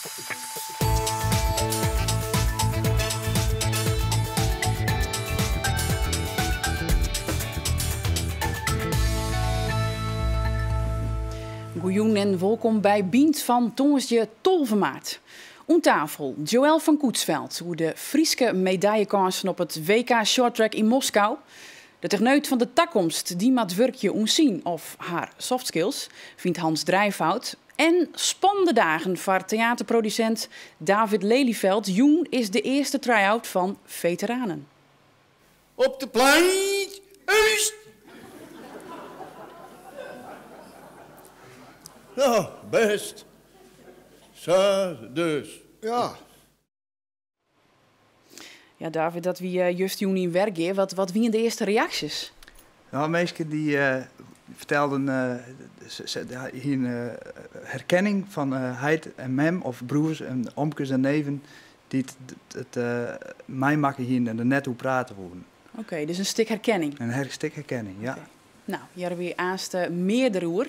Goejoen en welkom bij Bient van Tonsje 12 maart. Om tafel Joël van Koetsveld, hoe de Frieske medaillekansen op het WK Shorttrack in Moskou. De techneut van de toekomst die maat werkje onzien of haar softskills, vindt Hans Drijfhout. En spannende dagen voor theaterproducent David Lelyveld. Joen is de eerste try-out van veteranen. Op de plaat, Eust! Nou, best. Zo, dus. Ja. Ja, David, dat wie just Joen in werk geeft, wat wie de eerste reacties? Nou, mensen die vertelden hier een herkenning van heid en mem of broers en omkes en neven die het mij maken hier en er net hoe praten worden. Oké, dus een stuk herkenning. Een stuk herkenning, ja. Okay. Nou, hier hebben we aanste meerdere roer.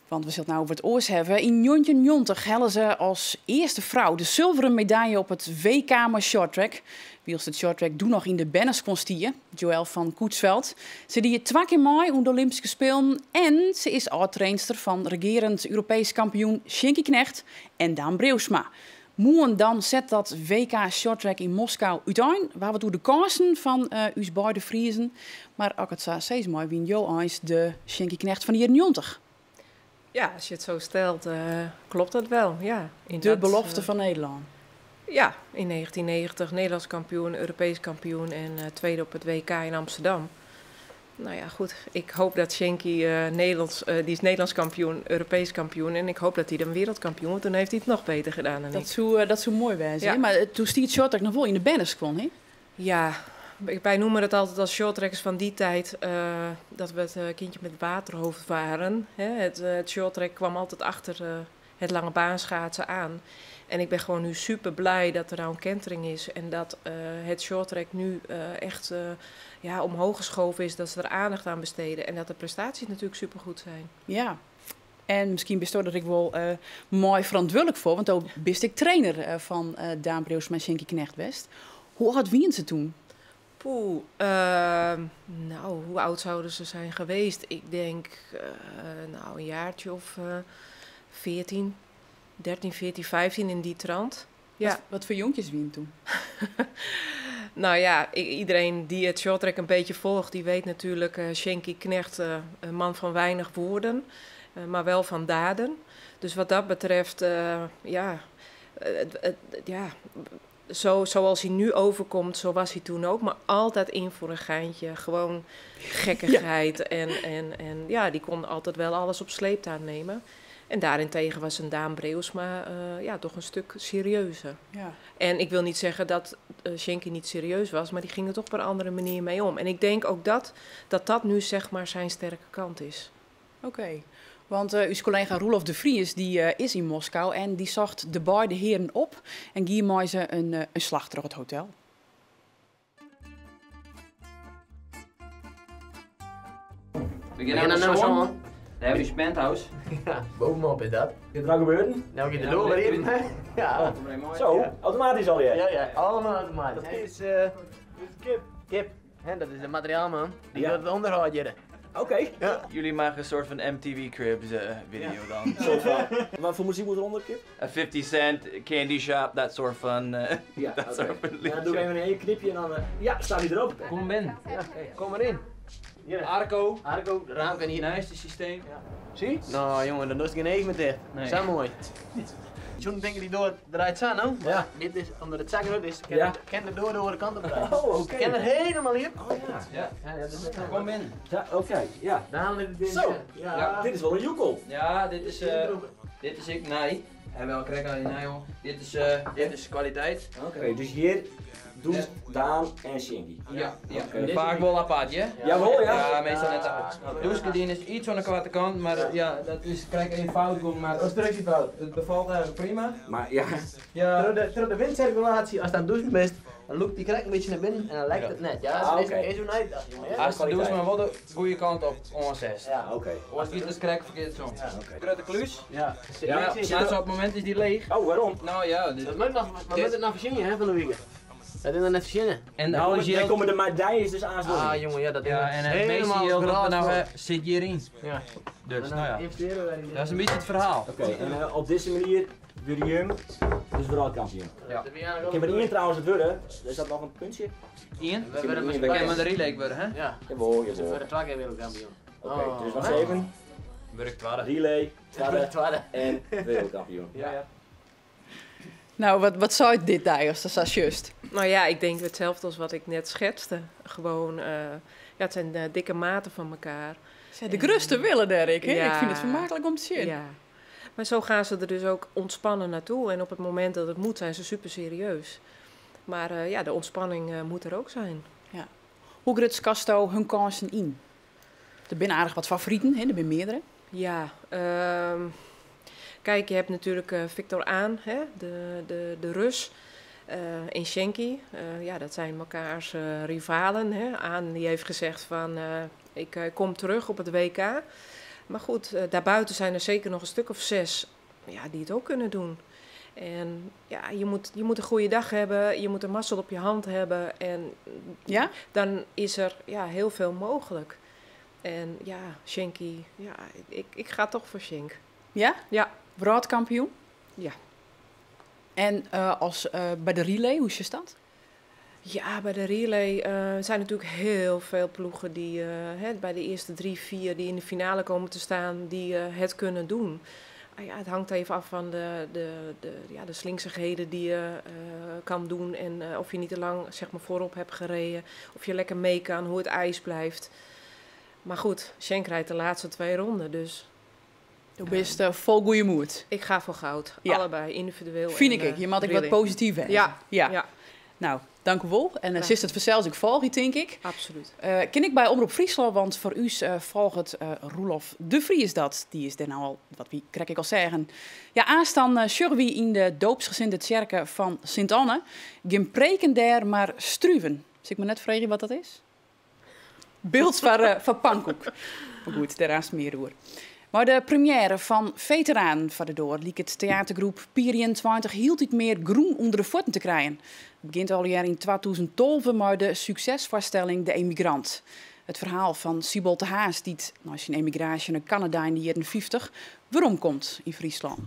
Want we zullen het nou over het oors hebben. In 1990 hellen ze als eerste vrouw de zilveren medaille op het WK maar shorttrack. Wie als het shorttrack doet nog in de banners kon stieren. Joël van Koetsveld. Ze die 2 keer mee om de Olympische Spelen. En ze is oud-trainster van regerend Europees kampioen Shinky Knecht en Daan Breusma. Moen dan zet dat WK shorttrack in Moskou uiteen. Waar we door de kansen van us beide Friezen. Maar ook het zo steeds mooi wie Jo eens de Shinky Knecht van de jaren 90. Ja, als je het zo stelt, klopt dat wel. Ja, de belofte van Nederland. Ja, in 1990 Nederlands kampioen, Europees kampioen en tweede op het WK in Amsterdam. Nou ja, goed. Ik hoop dat Shinky die is Nederlands kampioen, Europees kampioen. En ik hoop dat hij dan wereldkampioen wordt. Toen heeft hij het nog beter gedaan dan ik. Dat zou mooi zijn. Ja. Maar toen stiert shorttrack nog wel in de banners kwam, hè? Ja, wij noemen het altijd als shorttrackers van die tijd dat we het kindje met waterhoofd waren. Hè? Het shorttrack kwam altijd achter het lange baanschaatsen aan. En ik ben gewoon nu super blij dat er nou een kentering is. En dat het shorttrack nu echt omhoog geschoven is. Dat ze er aandacht aan besteden. En dat de prestaties natuurlijk supergoed zijn. Ja. En misschien bestond dat ik wel mooi verantwoordelijk voor. Want ook bist ik trainer van Daan Breusma en Shinky Knecht West. Hoe oud wien ze toen? Nou, hoe oud zouden ze zijn geweest? Ik denk, een jaartje of 13, 14, 15 in die trant. Ja. Wat voor jonkjes wien toen? Nou ja, iedereen die het shorttrack een beetje volgt, die weet natuurlijk Shinky Knecht, een man van weinig woorden, maar wel van daden. Dus wat dat betreft, zoals hij nu overkomt, zo was hij toen ook. Maar altijd in voor een geintje. Gewoon gekkigheid. Ja. En die kon altijd wel alles op sleeptouw nemen. En daarentegen was een Daan Breusma toch een stuk serieuzer. Ja. En ik wil niet zeggen dat Shinky niet serieus was, maar die ging er toch op een andere manier mee om. En ik denk ook dat nu zeg maar zijn sterke kant is. Oké. Want uw collega Roelof de Vries die is in Moskou en die zocht de beide heren op en ging met ze een slag terug het hotel. We gaan naar de zon. Daar hebben we een penthouse. Ja, bovenop is dat. Gaat er nou gebeuren? Nou, je de door weer even. Ja. Zo, automatisch al, ja? Ja, allemaal automatisch. Dat is kip. Kip. Hè, dat is een materiaalman. Die doet het onderhoud, Jere. Oké. Ja. Jullie maken een soort van MTV Cribs video dan. Soort van. Wat voor muziek moet eronder, Kip? A 50 Cent, Candy Shop, that soort van ja, dat soort van ja, liedje. doe even een heel knipje en dan ja, staat hij erop. Kom binnen. Ja, kom maar in. Hier, Arco. Arco, de raam kan hier. Nice systeem. Ja. Zie? Nou jongen, dan doe je geen even met dit. Nee. Zo mooi. Zo'n denken die door draait zo, nou? Ja. Dit is, omdat het zakken is, kan de door de andere kant op draaien. Oh, oké. Kan er helemaal hier. Oh ja. Ja, dat is Kom binnen. Ja, oké, ja. Daar ligt het in. Zo. Ja. Ja. Dit is wel een joekel. Ja, dit is ik, nee. En wel krijg aan die nee hoor. Dit is kwaliteit. Oké, dus hier doen Daan en Shinky. Ja. Oké. Vaak wel apart, hè? Jawel, ja. Ja, meestal net apart. Douchegedien is iets aan de kwarte kant, maar ja, dat is, krijg één fout, maar constructiefout. Het bevalt eigenlijk prima. Maar ja. Ja. Door de windcirculatie, als dat douchen best, dan loopt die krek een beetje naar binnen en dan lijkt het net. Ja, dat is zo'n uitdaging. Als de douche maar wel de goede kant op, on 6. Ja, oké. Als het is krek verkeerd zo. Ja, oké. Grote kluis. Ja, Ja, net zo op het moment moment is die leeg. Oh, waarom? Nou ja, dit... Dat moet nog, we moeten nog verzinnen hè, van de week. Dat is nog net verzinnen. En Dan alles komen, dan komen de medailles dus aan. Ah jongen, ja, dat is Ja, en het meeste geld dat we nou zit hierin. Ja. Dus, nou ja. Investeren we in Dat is een beetje het verhaal. Oké, en op deze manier worden jullie dus wereldkampioen. Ja. Ik heb er één trouwens het worden. Is dat nog een puntje? Ian? We werden Ik met Ik kan met de relay worden, hè? Ja, Jawel, ze jawel. worden 2 keer wereldkampioen. Oké, dus wacht even. Burg 12. Relay, Tweede. tweede en wereldkampioen. Ja. Nou, wat zou dit daar, als dat is juist? Nou ja, ik denk hetzelfde als wat ik net schetste. Gewoon, ja, het zijn dikke maten van elkaar. De grusten willen, Dirk. Hè? Ja. Ik vind het vermakelijk om te zien. Ja. Maar zo gaan ze er dus ook ontspannen naartoe. En op het moment dat het moet, zijn ze super serieus. Maar ja, de ontspanning moet er ook zijn. Hoe gruts Casto hun kansen in? Er zijn aardig wat favorieten, hè? Er zijn meerdere. Ja, kijk, je hebt natuurlijk Victor Aan, hè? De Rus. En Schenky, ja, dat zijn elkaars rivalen. Hè? Aan die heeft gezegd van, ik kom terug op het WK. Maar goed, daarbuiten zijn er zeker nog een stuk of 6 ja, die het ook kunnen doen. En ja, je moet een goede dag hebben, je moet een mazzel op je hand hebben. En Ja? dan is er ja, heel veel mogelijk. En ja, Schenky, ja, ik ga toch voor Schenk. Ja? Ja. Wereldkampioen? Ja. En bij de relay, hoe is dat? Ja, bij de relay zijn natuurlijk heel veel ploegen die bij de eerste 3, 4 die in de finale komen te staan, die het kunnen doen. Ja, het hangt even af van de slinksigheden die je kan doen en of je niet te lang zeg maar, voorop hebt gereden, of je lekker mee kan, hoe het ijs blijft. Maar goed, Schenk rijdt de laatste 2 ronden, dus Je bent vol goede moed. ik ga voor goud. Ja. Allebei, individueel. Vind en, ik. Je mag ik relay. wat positief hebben. Ja, Ja. ja, Nou, dank u wel. En Graag. sinds het verzels ik volg je, denk ik. absoluut. Ken ik bij Omroep Friesland, want voor u volgt Roelof de Vries dat. Die is er nou al, wat wie krijg ik al zeggen. Ja, aanstaan wie in de doopsgezinde kerken van Sint-Anne. Geen preken daar, maar struven. Dus ik me net vragen wat dat is? Beeld van pannenkoek. Maar goed, daar is meer hoor. Maar de première van Veteraan van de Door liet het theatergroep Pier 20 hield niet meer groen onder de voeten te krijgen. Het begint al jaar in 2012 met de succesvoorstelling De Emigrant. Het verhaal van Sibold de Haas die na zijn emigratie naar Canada in de jaren 50 waarom komt in Friesland.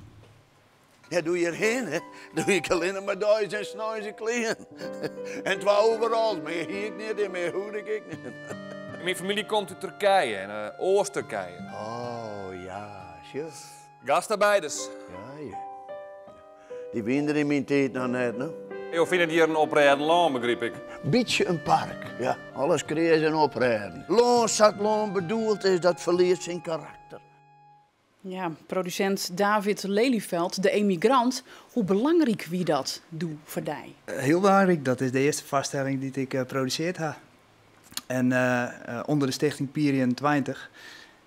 Ja, doe je erheen, hè? Doe ik alleen maar duizend en snuizen kleren. En 2 overal, meer hier ik niet en meer hoe ik niet. Mijn familie komt uit Turkije, en Oost-Turkije. Oh, ja, zo. Gastarbeiders. Ja, ja. Die winnen in mijn tijd nog net, no? Ik vind het hier een oprijden land, begreep ik. Beetje een park, ja. Alles kreeg en oprijden. Loon zat loon bedoeld is, dat verliest zijn karakter. Ja, producent David Lelyveld, De Emigrant. Hoe belangrijk wie dat doet voor die? Heel belangrijk, dat is de eerste vaststelling die ik produceerd heb. En onder de stichting Pier 20,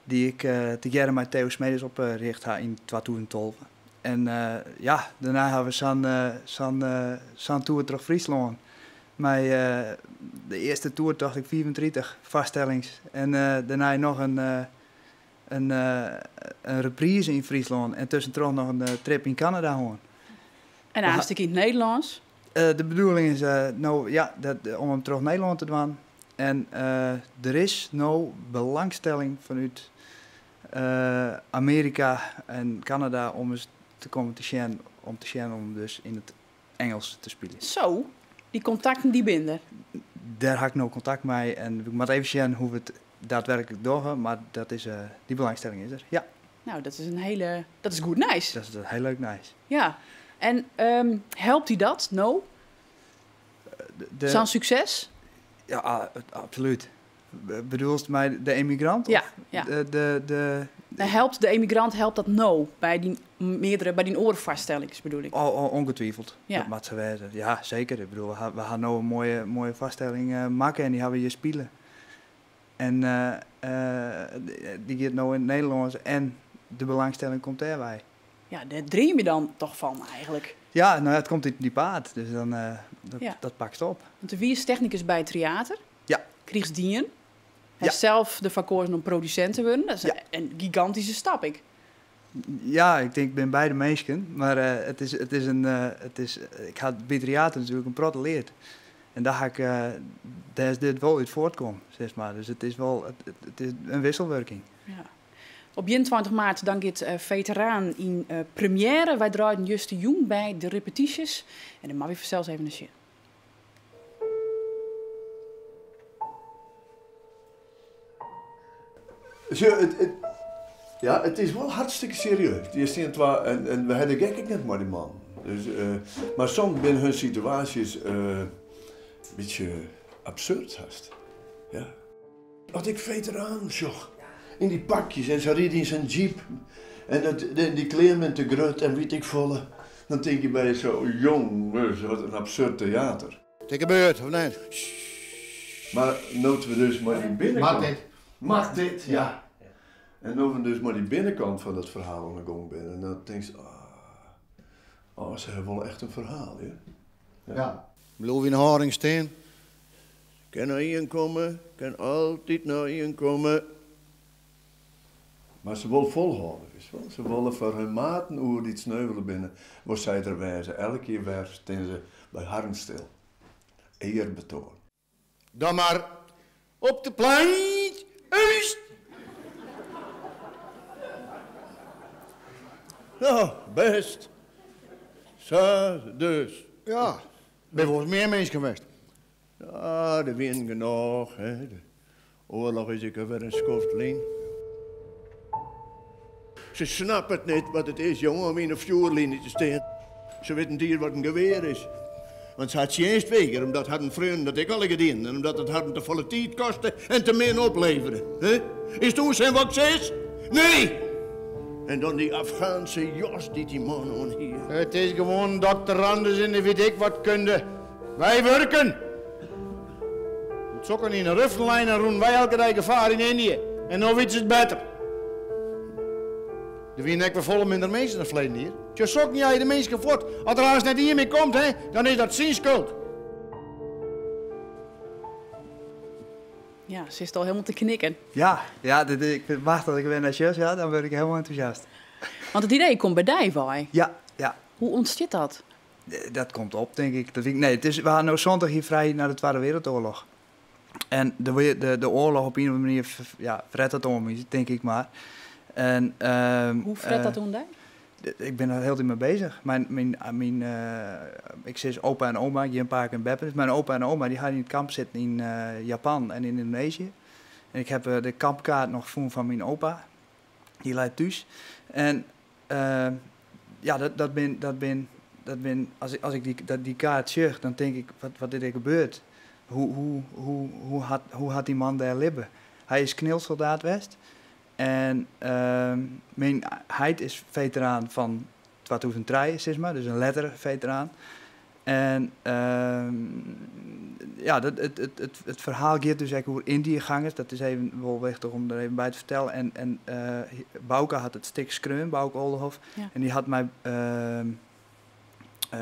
die ik together met Theo Smedes opricht in 2012. En ja, daarna hebben we zo'n tour terug Friesland. Met de eerste tour dacht ik 34 vaststellings. En daarna nog een reprise in Friesland. En tussendoor nog een trip in Canada gewoon. En aanstek in het Nederlands. De bedoeling is nou, ja, om hem terug naar Nederland te doen. En er is nou belangstelling vanuit Amerika en Canada om eens te komen te zien, om dus in het Engels te spelen. Zo, die contacten die binden. Daar heb ik nou contact mee en ik moet even zien hoe we het daadwerkelijk doorgaan, maar dat is, die belangstelling is er. Ja, Nou, dat is goed nice. dat is heel leuk nice. Ja. En helpt hij dat? No? Zo'n succes? Ja, absoluut. Bedoelst mij de emigrant? Ja, Of ja. De De emigrant helpt dat no bij die orenvaststellings bedoel ik. ongetwijfeld. Ja. Dat moet ze wezen. Ja, zeker. Ik bedoel, we gaan nou een mooie vaststelling maken en die hebben we hier spelen. En die gaat nou in het Nederlands en de belangstelling komt erbij. Ja, daar dream je dan toch van eigenlijk. Ja, nou het komt in die paard, dus dan Ja. dat pakt op. Want de wie is technicus bij het theater. Ja. Kriegsdien. Hij Ja. is zelf de verkozen om producent te worden. Dat is Ja. een gigantische stap, ik. Ja, ik denk, ik ben beide mensen, maar ik had bij theater natuurlijk een prot geleerd. En daar is dit wel uit voortkomen, zeg maar. Dus het is wel het is een wisselwerking. Ja. Op 21 maart dan gaat Veteraan in première. Wij draaien juist de jong bij de repetities. En dan mag we zelfs even een shit. Ja, het is wel hartstikke serieus. Die is en we hadden gek net maar die man. Dus, maar soms zijn hun situaties een beetje absurd haast. Ja. Als ik Veteraan zag, in die pakjes en ze rieden in zijn jeep. En die kleren met de grut en weet ik volle. Dan denk je bij je zo, jongens, wat een absurd theater. Het gebeurt, of nee? Maar noten we dus maar die binnenkant. Mag dit? Mag dit, ja. En dan we dus maar die binnenkant van dat verhaal aan de gang binnen. En dan denk je, ze hebben wel echt een verhaal, hè? Ja. Beloof je een haringsteen? Kan naar hier komen, kan altijd naar hier komen. Maar ze willen volhouden, is wel. Ze willen voor hun maten hoe die sneuvelen binnen. Waar zij er wijzen, elke keer weer staan ze bij harm stil. Eerbetoon. Dan maar op de plaat, Eust! Nou, best. Zo, dus. Ja, ben volgens meer mensen geweest. Ja, er zijn genoeg. Hè. De oorlog is ik weer een schoftlijn. Ze snappen het niet wat het is, jongen, om in een vuurlinie te staan. Ze weten hier wat een geweer is. Want ze had ze eerst weigeren, omdat het hadden vrienden dat ik al gedaan. En omdat het hadden te volle tijd kosten en te min opleveren. Hè? Is toen zijn wat ze is? Nee! En dan die Afghaanse jas die man aan hier. Het is gewoon doctorandus in de weet ik wat kunde. Wij werken. Het zoeken in een ruffelijn en roen wij elke dag gevaar in Indië. En nou iets het beter. Er zijn net weer volle minder mensen in het verleden hier. Je zoekt niet aan je de mensen voort. Als er haast net hiermee komt, hè, dan is dat zijn schuld. Ja, ze is al helemaal te knikken. Ja, ik wacht tot ik weer naar Sjus, ja, dan word ik helemaal enthousiast. Want het idee komt bij Dijvaai. Ja. Hoe ontstaat dat? Dat komt op, denk ik. We hadden nou zondag hier vrij naar de Tweede Wereldoorlog. En de oorlog op een of andere manier, vredt het om, denk ik maar. En, hoe vredt dat om daar? Ik ben er heel erg mee bezig. Ik zie opa en oma, die een paar keer in Beppen. Mijn opa en oma die hadden in het kamp zitten in Japan en in Indonesië. En ik heb de kampkaart nog van mijn opa. Die leidt thuis. En als ik die kaart zie, dan denk ik, wat is er gebeurd? Hoe had die man daar leven? Hij is knilsoldaat geweest. En hij is veteraan van 2003, zeg maar, dus een letterveteraan. En het verhaal gaat dus eigenlijk over Indiëgangers. Dat is even wel wichtig om er even bij te vertellen. En Bouke had het stuk schreeuwen, Bouke Oldenhof. Ja. En die had mij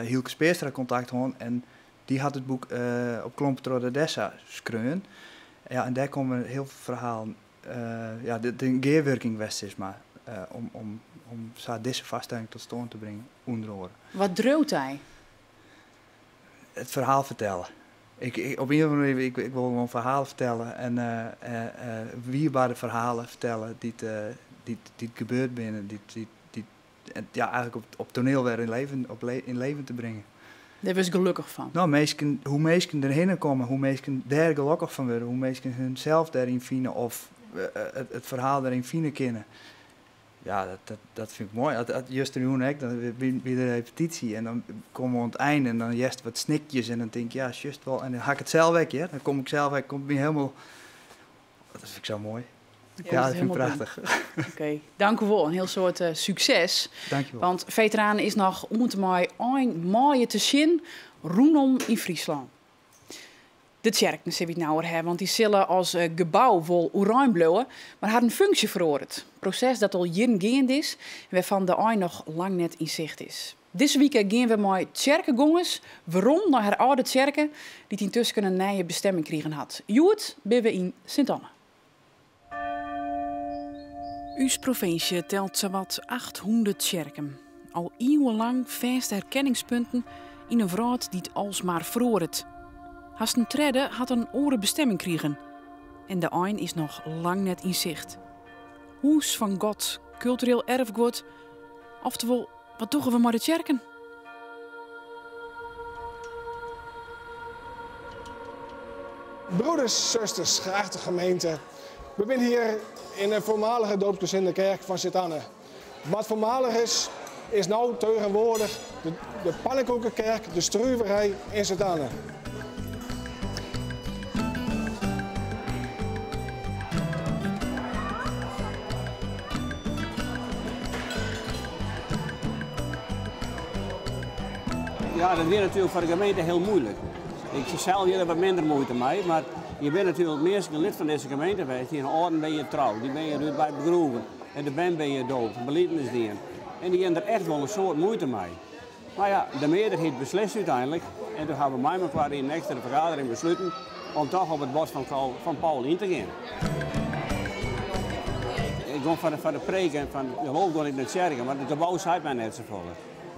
Hielke Speerstra contact gehad. En die had het boek op Klompen de Dessa schreeuwen. Ja, en daar komen een heel verhaal. De geerwerking west is maar om deze vaststelling tot stand te brengen, onder oren. Wat droogt hij? Het verhaal vertellen. Op een of andere manier, ik wil gewoon verhalen vertellen en wierbare verhalen vertellen die gebeurd binnen, eigenlijk op toneel weer in leven te brengen. Daar was gelukkig van. Nou, hoe mensen erheen komen, hoe mensen daar gelukkig van worden, hoe mensen hunzelf daarin vinden of het verhaal daarin vinden kennen. Ja, dat vind ik mooi. Juist en ik, dan weer de repetitie en dan komen we aan het einde en dan juist wat snikjes en dan denk ik, ja, juist wel. En dan ga ik het zelf weg, ja. Dan kom ik zelf weg, komt me helemaal. Dat vind ik zo mooi. Ja, dat vind ik prachtig. Oké, dank u wel. Een heel soort succes. Dank je wel. Want Veteranen is nog een mooie te zien rondom in Friesland. De kerk, daar zullen we het nou over hebben, want die zullen als gebouw vol oranje bloeien, maar had een functie verloren. Een proces dat al jaren gaande is, waarvan de ei nog lang net in zicht is. Deze week gaan we met kerkengongens, waarom naar haar oude kerken, die intussen een nieuwe bestemming kregen had. Joet ben we in Sint-Anne. Uws provincie telt zowat 800 kerken. Al eeuwenlang vaste herkenningspunten in een wraad die het alsmaar verroert. Haast een tredde had een oren bestemming kregen. En de ein is nog lang net in zicht. Huis van God, cultureel erfgoed. Oftewel, wat doen we maar de kerken? Broeders, zusters, geachte gemeente. We zijn hier in de voormalige doopsgezinde kerk van Sint-Anne. Wat voormalig is nou tegenwoordig de Pannenkoekenkerk, de Struwerij in Sint-Anne. Ja, dat weer natuurlijk voor de gemeente heel moeilijk. Ik zie zelf hier wat minder moeite mee, maar je bent natuurlijk meestal een lid van deze gemeente geweest. Hier in Orden ben je trouw, die ben je nu bij begroeven. En de ben je dood, de belietenisdien. En die hebben er echt wel een soort moeite mee. Maar ja, de meerderheid beslist uiteindelijk. En toen hebben wij met elkaar in een extra vergadering besloten om toch op het bod van Paul in te gaan. Ik ga van de preken van geloof ik niet zeggen, maar het gebouw zei mij net zo vol.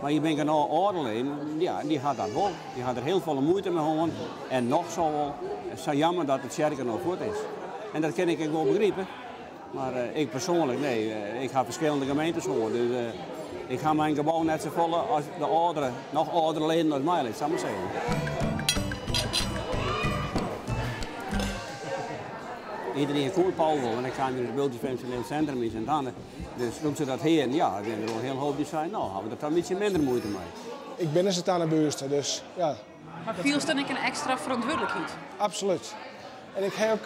Maar je bent een ouderling, ja, die had dat wel. Die had er heel veel moeite mee gehad. En nog zo wel. Het is zo jammer dat het kerken nog goed is. En dat kan ik wel begrijpen. Maar ik persoonlijk, nee. Ik ga verschillende gemeentes horen. Dus ik ga mijn gebouw net zo vol als de oudere, nog oudere leden als mij, zal ik maar zeggen. Iedereen een cool Paul wil, en ik ga nu het multifunctioneel centrum in Sint-Anne. Dus doen ze dat heen, ja, ik ben er wel een heel hoop die zijn, nou, hebben we er dan een beetje minder moeite mee. Ik ben een Sint-Anne-buurster, dus ja. Maar viel dan een extra verantwoordelijkheid? Absoluut. En ik heb ook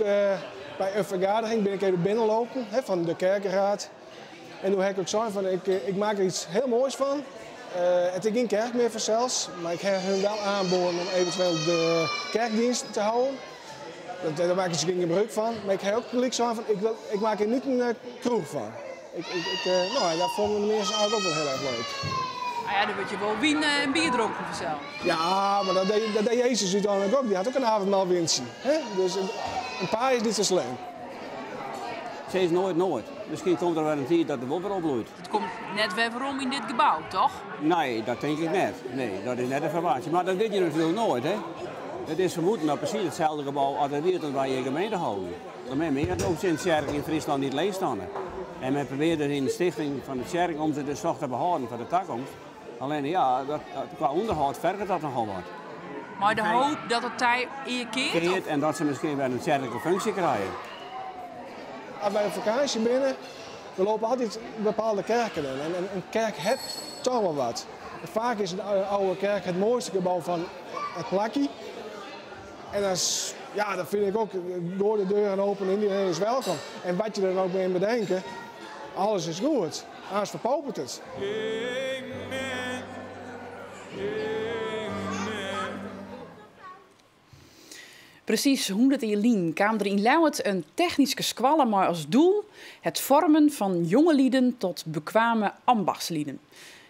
bij een vergadering ben ik even binnenlopen van de kerkenraad. En toen heb ik ook zo van, ik maak er iets heel moois van. Het is geen kerk meer vanzelfs, maar ik heb hun wel aanboden om eventueel de kerkdienst te houden. Daar maak ik ze geen gebruik van. Maar ik heb ook gelijk zo van, ik maak er niet een kroeg van. Nou, dat vonden de mensen eigenlijk ook wel heel erg leuk. Ah ja, dan word je wel wien en bier dronken vanzelf. Ja, maar dat deed Jezus uiteindelijk ook. Die had ook een avondmaalwinstje. Dus een paar is niet zo slim. Steeds nooit. Misschien komt er wel een tijd dat de wodder opbloeit. Het komt net weer waarom in dit gebouw, toch? Nee, dat denk ik net. Nee, dat is net een verwachting. Maar dat weet je natuurlijk nooit, hè. Het is vermoeden dat precies hetzelfde gebouw als het weer waar je gemeente houden. Dan ben je ook sinds kerk in Friesland niet leeg staan. En men probeerde in de stichting van de kerk om ze dus nog te behouden voor de toekomst. Alleen ja, qua onderhoud vergt dat nogal wat. Maar de hoop dat het tij eer keert? En dat ze misschien wel een kerkelijke functie krijgen. Als wij op vakantie binnen, we lopen altijd bepaalde kerken in. En een kerk heeft toch wel wat. En vaak is een oude kerk het mooiste gebouw van het plakje. En dat vind ik ook, door de deuren open, iedereen is welkom. En wat je er ook mee bedenken, alles is goed. Anders verpaupert het. Precies 100 jaar geleden kwam er in Lauwert een technische squalle maar als doel het vormen van jonge lieden tot bekwame ambachtslieden.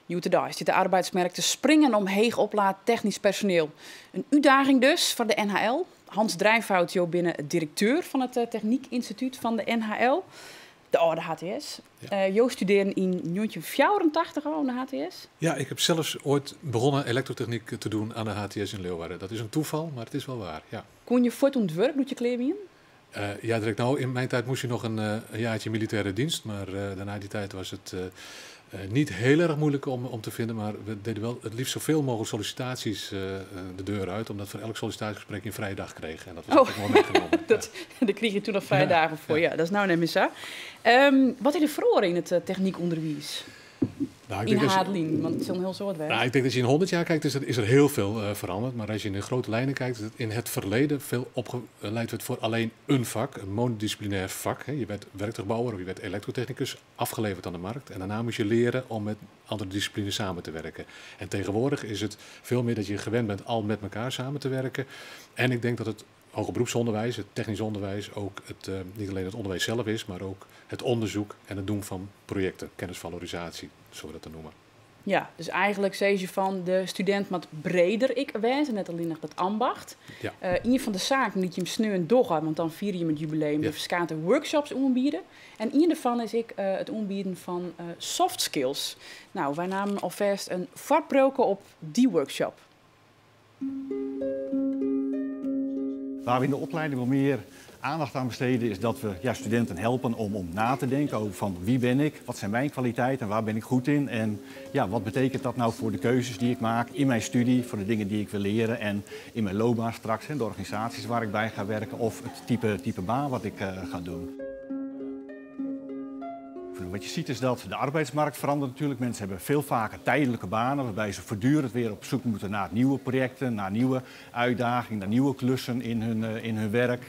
Jutedij zit de arbeidsmarkt te springen om heeg oplaad technisch personeel. Een uitdaging dus voor de NHL. Hans Drijfhout, binnen directeur van het Techniek Instituut van de NHL. De oude HTS. Ja. Jo studeerde in 1984 al aan de HTS. Ja, ik heb zelfs ooit begonnen elektrotechniek te doen aan de HTS in Leeuwarden. Dat is een toeval, maar het is wel waar, ja. Kon je voort het werk, doet je kleding in? Ja, direct nou, in mijn tijd moest je nog een jaartje militaire dienst. Maar daarna die tijd was het niet heel erg moeilijk om te vinden. Maar we deden wel het liefst zoveel mogelijk sollicitaties de deur uit. Omdat we voor elk sollicitatiegesprek een vrije dag kregen. En dat was ook wel meegenomen. Daar kreeg je toen nog vrije dagen voor. Ja, dat is nou net meer zo. Wat is er verloren in het techniekonderwijs? Nou, in Haarlem, want het is een heel soort werk. Nou, ik denk dat je in 100 jaar kijkt, is er heel veel veranderd. Maar als je in de grote lijnen kijkt, is het in het verleden veel opgeleid werd voor alleen een vak, een monodisciplinair vak. Je werd werktuigbouwer of je werd elektrotechnicus, afgeleverd aan de markt. En daarna moest je leren om met andere disciplines samen te werken. En tegenwoordig is het veel meer dat je gewend bent al met elkaar samen te werken. En ik denk dat het hoger beroepsonderwijs, het technisch onderwijs, ook niet alleen het onderwijs zelf is, maar ook het onderzoek en het doen van projecten, kennisvalorisatie, zo we dat te noemen. Ja, dus eigenlijk zeg je van de student met breder ik wijzen, net alleen nog dat ambacht. Ja. Een van de zaken die je hem sneu en doggen, want dan vier je met jubileum, de verschillende workshops aanbieden. En een daarvan is het aanbieden van soft skills. Nou, wij namen alvast een vartbroken op die workshop. Waar we in de opleiding wel meer aandacht aan besteden is dat we studenten helpen om na te denken over van wie ben ik, wat zijn mijn kwaliteiten en waar ben ik goed in en wat betekent dat nou voor de keuzes die ik maak in mijn studie, voor de dingen die ik wil leren en in mijn loopbaan straks, de organisaties waar ik bij ga werken of het type baan wat ik ga doen. Wat je ziet is dat de arbeidsmarkt verandert natuurlijk. Mensen hebben veel vaker tijdelijke banen waarbij ze voortdurend weer op zoek moeten naar nieuwe projecten, naar nieuwe uitdagingen, naar nieuwe klussen in hun werk.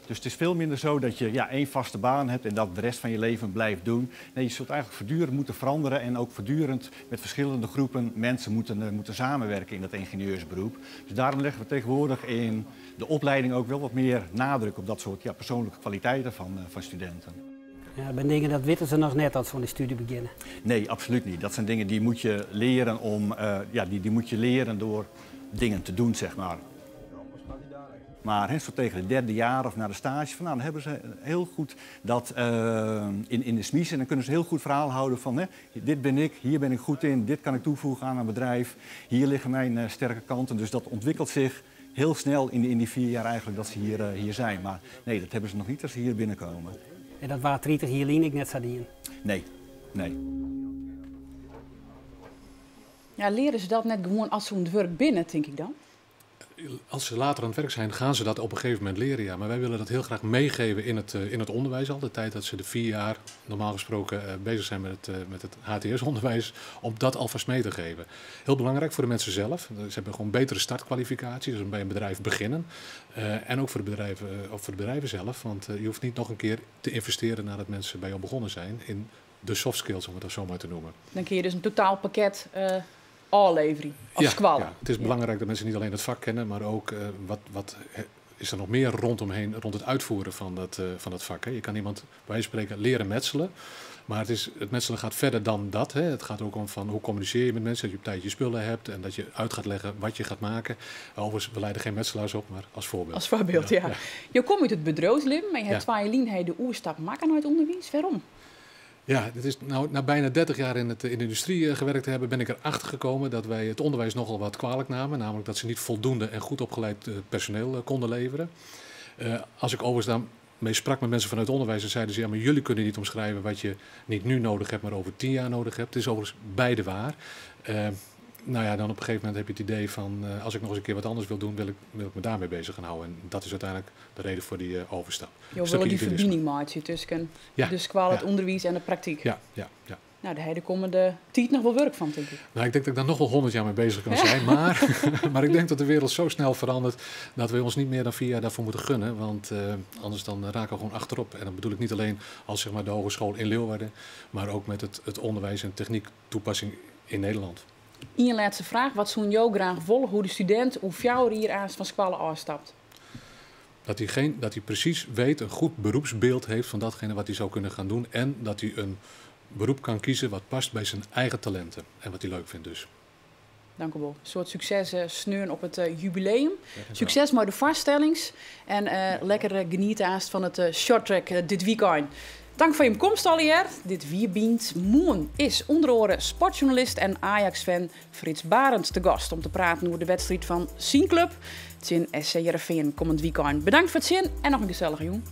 Dus het is veel minder zo dat je één vaste baan hebt en dat de rest van je leven blijft doen. Nee, je zult eigenlijk voortdurend moeten veranderen en ook voortdurend met verschillende groepen mensen moeten samenwerken in dat ingenieursberoep. Dus daarom leggen we tegenwoordig in de opleiding ook wel wat meer nadruk op dat soort persoonlijke kwaliteiten van studenten. Ja, ik ben dingen dat weten ze nog net als ze van de studie beginnen. Nee, absoluut niet. Dat zijn dingen die moet je leren die moet je leren door dingen te doen, zeg maar. Maar zo tegen het derde jaar of na de stage, dan hebben ze heel goed dat in de smies en dan kunnen ze heel goed verhaal houden van dit ben ik, hier ben ik goed in, dit kan ik toevoegen aan een bedrijf, hier liggen mijn sterke kanten. Dus dat ontwikkelt zich heel snel in die 4 jaar eigenlijk dat ze hier zijn. Maar nee, dat hebben ze nog niet als ze hier binnenkomen. En dat waren 30 jaar ik net zadien? Nee. Ja, leren ze dat net gewoon als ze aan het werk binnen, denk ik dan? Als ze later aan het werk zijn, gaan ze dat op een gegeven moment leren, ja. Maar wij willen dat heel graag meegeven in het onderwijs al. De tijd dat ze de 4 jaar normaal gesproken bezig zijn met het HTS-onderwijs, om dat alvast mee te geven. Heel belangrijk voor de mensen zelf. Ze hebben gewoon betere startkwalificaties, dus bij een bedrijf beginnen. En ook voor de bedrijven zelf, want je hoeft niet nog een keer te investeren nadat mensen bij jou begonnen zijn in de soft skills, om het zo maar te noemen. Dan kun je dus een totaalpakket aanleveren als squal. Ja, het is belangrijk dat mensen niet alleen het vak kennen, maar ook wat is er nog meer rondomheen, rond het uitvoeren van dat vak. Hè. Je kan iemand, bij wijze van spreken, leren metselen, maar het metselen gaat verder dan dat. Hè. Het gaat ook om van hoe communiceer je met mensen, dat je op tijd je spullen hebt en dat je uit gaat leggen wat je gaat maken. Overigens, we leiden geen metselaars op, maar als voorbeeld. Als voorbeeld, ja. Je komt uit het bedrijfsleven, maar je hebt 2 jaar de oerstap maken uit onderwijs. Waarom? Ja, dit is na bijna 30 jaar in de industrie gewerkt te hebben, ben ik erachter gekomen dat wij het onderwijs nogal wat kwalijk namen. Namelijk dat ze niet voldoende en goed opgeleid personeel konden leveren. Als ik overigens daarmee sprak met mensen vanuit het onderwijs, dan zeiden ze, ja, maar jullie kunnen niet omschrijven wat je niet nu nodig hebt, maar over 10 jaar nodig hebt. Het is overigens beide waar. Dan op een gegeven moment heb je het idee van, als ik nog eens een keer wat anders wil doen, wil ik me daarmee bezig gaan houden. En dat is uiteindelijk de reden voor die overstap. Je wil die verbinding maken tussen de squal, het onderwijs en de praktijk. Ja. Nou, daar komen de tijd nog wel werk van, denk ik. Nou, ik denk dat ik daar nog wel 100 jaar mee bezig kan zijn. Maar ik denk dat de wereld zo snel verandert dat we ons niet meer dan 4 jaar daarvoor moeten gunnen. Want anders dan raken we gewoon achterop. En dat bedoel ik niet alleen als zeg maar, de hogeschool in Leeuwarden, maar ook met het onderwijs en techniek toepassing in Nederland. In je laatste vraag, wat zou jou graag volgen hoe de student of jou hier aan van squallen afstapt? Dat hij precies weet, een goed beroepsbeeld heeft van datgene wat hij zou kunnen gaan doen. En dat hij een beroep kan kiezen wat past bij zijn eigen talenten. En wat hij leuk vindt dus. Dank u wel. Een soort succes sneuren op het jubileum. Succes met de vaststellings. En lekker genieten van het shorttrack dit weekend. Dank voor je komst alweer. Dit weekend Moon is onder andere sportjournalist en Ajax-fan Frits Barends te gast om te praten over de wedstrijd van zijn club. Het is in SC Heerenveen komend weekend. Bedankt voor het zien en nog een gezellige jong.